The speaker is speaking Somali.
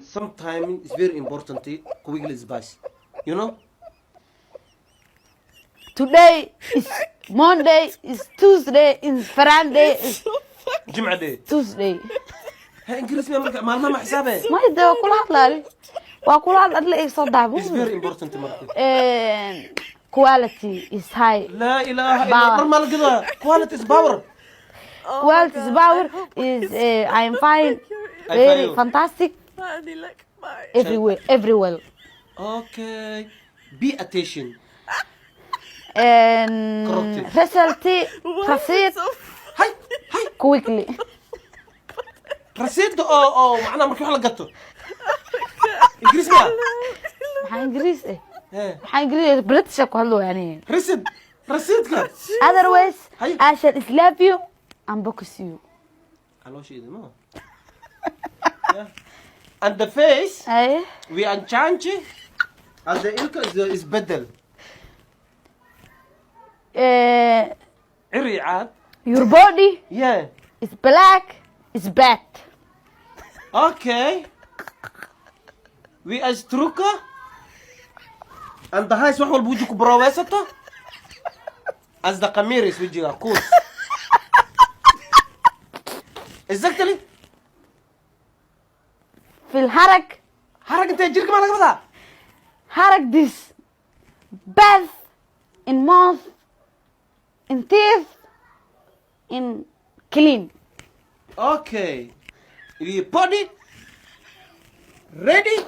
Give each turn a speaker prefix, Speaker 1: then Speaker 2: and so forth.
Speaker 1: Sometimes it's very important to quickly spice. You know?
Speaker 2: Today is Monday, is Tuesday, is Friday, is
Speaker 1: جمعة دي.
Speaker 2: Tuesday.
Speaker 1: ها إنجليزي ما ما حسابه.
Speaker 2: ما يدري وكل هذا وكل هذا إيه صدق.
Speaker 1: It's very important مركب.
Speaker 2: Quality is high.
Speaker 1: لا إله إلا الله ما لقينا. Quality is power.
Speaker 2: Quality is power is I'm fine. Very fantastic. Everywhere.
Speaker 1: Okay. Be attention.
Speaker 2: Result proceed
Speaker 1: هاي
Speaker 2: quickly.
Speaker 1: رصيد أو معنا مركب حلا قطو. إنجليزي ما.
Speaker 2: maxaa Ingiriis eh
Speaker 1: إيه.
Speaker 2: maxaa Ingiriis British ku hadlo yani
Speaker 1: رصيد كان.
Speaker 2: otherwise
Speaker 1: هاي.
Speaker 2: I shall slap you and box you.
Speaker 1: على شيء ده ما. And the face
Speaker 2: ايه
Speaker 1: we unchange and the ilk is بدل. عري عاد.
Speaker 2: your body
Speaker 1: Yeah.
Speaker 2: is black is bad.
Speaker 1: Okay. We as truka. And the highest one will be you brawesata. As the kamiris with you cool. Exactly.
Speaker 2: في الحرك
Speaker 1: حركة انت جيرك ما لك بدا.
Speaker 2: حرك this bath in mouth in teeth in clean.
Speaker 1: Okay. Your body ready?